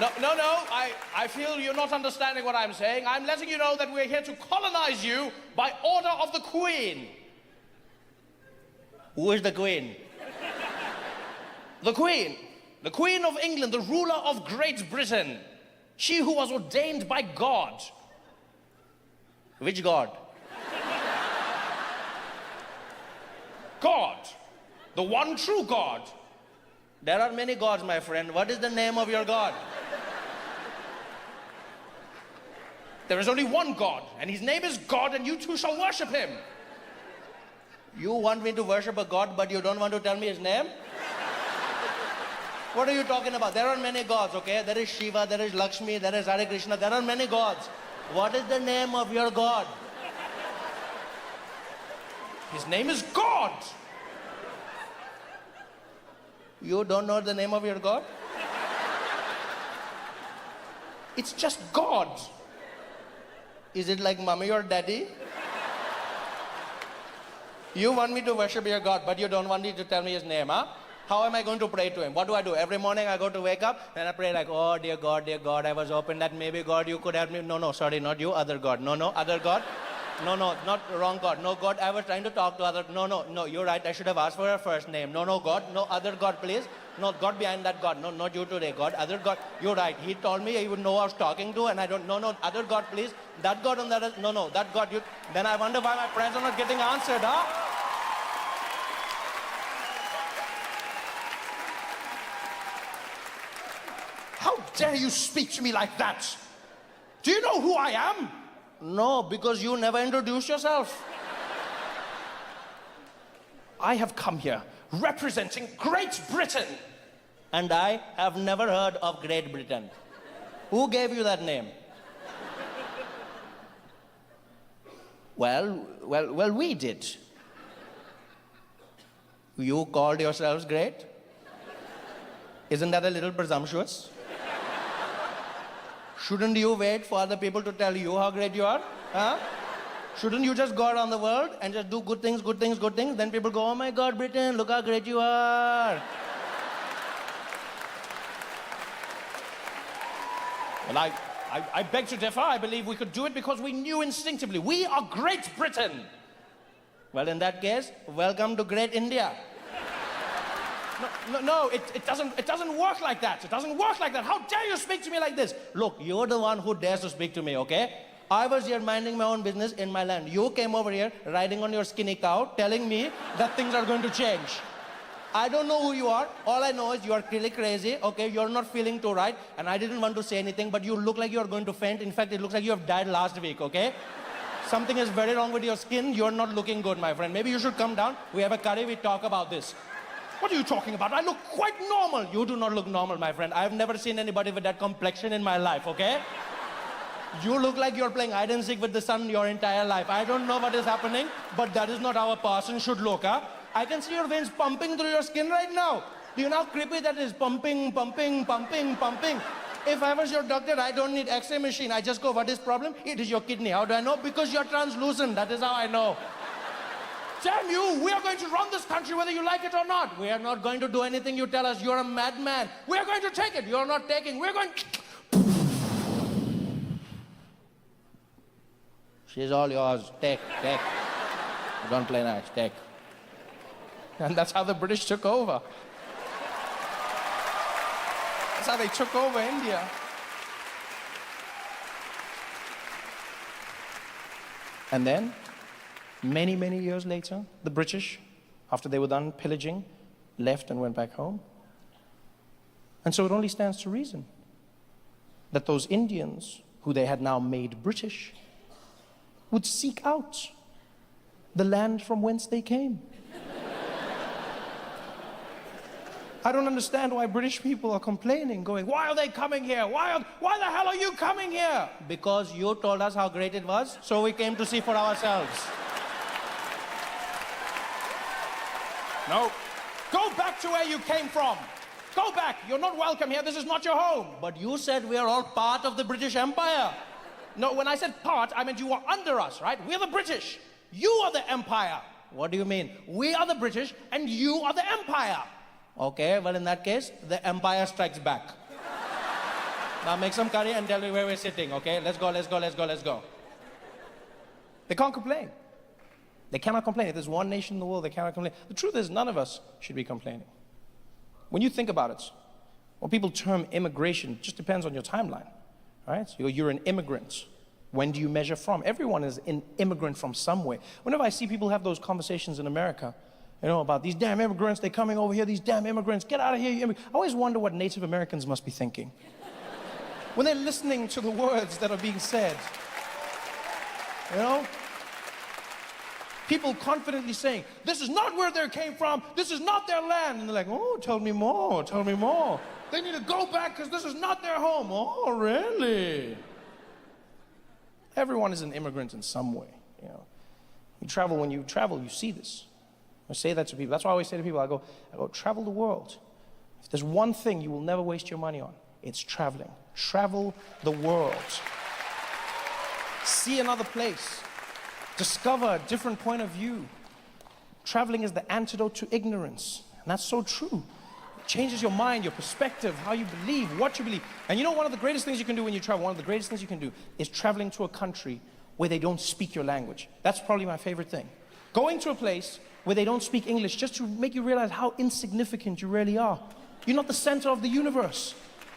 No. I feel you're not understanding what I'm saying. I'm letting you know that we're here to colonize you by order of the Queen. Who is the Queen? The Queen. The Queen of England, the ruler of Great Britain. She who was ordained by God. Which God? God. The one true God. There are many gods, my friend. What is the name of your God? There is only one God, and his name is God, and you too shall worship him. You want me to worship a God, but you don't want to tell me his name? What are you talking about? There are many gods, okay? There is Shiva, there is Lakshmi, there is Hare Krishna, there are many gods. What is the name of your God? His name is God. You don't know the name of your God? It's just God. Is it like mommy or daddy? You want me to worship your God, but you don't want me to tell me his name, huh? How am I going to pray to him? What do I do? Every morning I go to wake up and I pray like, oh, dear God, I was hoping that maybe God, you could help me. No, sorry, not you, other God. No, other God. No, not wrong God. No, God, I was trying to talk to other. No, you're right. I should have asked for her first name. No, God. No, other God, please. No, God behind that God. No, not you today, God. Other God. You're right. He told me he would know I was talking to, and I don't. No, other God, please. That God on that. No, that God. You. Then I wonder why my prayers are not getting answered, huh? How dare you speak to me like that? Do you know who I am? No, because you never introduced yourself. I have come here representing Great Britain. And I have never heard of Great Britain. Who gave you that name? Well, we did. You called yourselves great? Isn't that a little presumptuous? Shouldn't you wait for other people to tell you how great you are? Huh? Shouldn't you just go around the world and just do good things? Then people go, oh my God, Britain, look how great you are. Well, I beg to differ. I believe we could do it because we knew instinctively. We are Great Britain. Well, in that case, welcome to Great India. No, it doesn't work like that. It doesn't work like that. How dare you speak to me like this? Look, you're the one who dares to speak to me, okay? I was here minding my own business in my land. You came over here riding on your skinny cow, telling me that things are going to change. I don't know who you are. All I know is you are really crazy, okay? You're not feeling too right, and I didn't want to say anything, but you look like you're going to faint. In fact, it looks like you have died last week, okay? Something is very wrong with your skin. You're not looking good, my friend. Maybe you should come down. We have a curry. We talk about this. What are you talking about? I look quite normal. You do not look normal, my friend. I've never seen anybody with that complexion in my life, okay? You look like you're playing hide and seek with the sun your entire life. I don't know what is happening, but that is not how a person should look, huh? I can see your veins pumping through your skin right now. Do you know how creepy that is? Pumping. If I was your doctor, I don't need X-ray machine. I just go, what is problem? It is your kidney. How do I know? Because you're translucent. That is how I know. Damn you, we are going to run this country whether you like it or not. We are not going to do anything you tell us. You're a madman. We are going to take it. You're not taking. We're going... She's all yours. Take. Don't play nice. Take. And that's how the British took over. That's how they took over India. And then, many years later, the British, after they were done pillaging, left and went back home. And so it only stands to reason that those Indians, who they had now made British, would seek out the land from whence they came. I don't understand why British people are complaining, going, why are they coming here? Why the hell are you coming here? Because you told us how great it was, so we came to see for ourselves. No. Go back to where you came from. Go back. You're not welcome here. This is not your home. But you said we are all part of the British Empire. No, when I said part, I meant you are under us, right? We're the British. You are the empire. What do you mean? We are the British and you are the empire. Okay, well in that case, the empire strikes back. Now make some curry and tell me where we're sitting, okay? Let's go, let's go, let's go, let's go. They can't complain. They cannot complain. If there's one nation in the world, they cannot complain. The truth is, none of us should be complaining. When you think about it, what people term immigration just depends on your timeline, right? So you're an immigrant. When do you measure from? Everyone is an immigrant from somewhere. Whenever I see people have those conversations in America, you know, about these damn immigrants, they're coming over here, these damn immigrants, get out of here, you immigrants. I always wonder what Native Americans must be thinking when they're listening to the words that are being said, you know? People confidently saying, this is not where they came from, this is not their land. And they're like, oh, tell me more, tell me more. They need to go back because this is not their home. Oh, really? Everyone is an immigrant in some way, you know. When you travel, you see this. I say that to people. That's why I always say to people, I go, travel the world. If there's one thing you will never waste your money on, it's traveling. Travel the world. See another place. Discover a different point of view. Traveling is the antidote to ignorance. And that's so true. It changes your mind, your perspective, how you believe, what you believe. And you know, one of the greatest things you can do when you travel, one of the greatest things you can do is traveling to a country where they don't speak your language. That's probably my favorite thing. Going to a place where they don't speak English just to make you realize how insignificant you really are. You're not the center of the universe.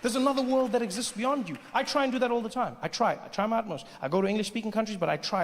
There's another world that exists beyond you. I try and do that all the time. I try my utmost. I go to English-speaking countries, but I try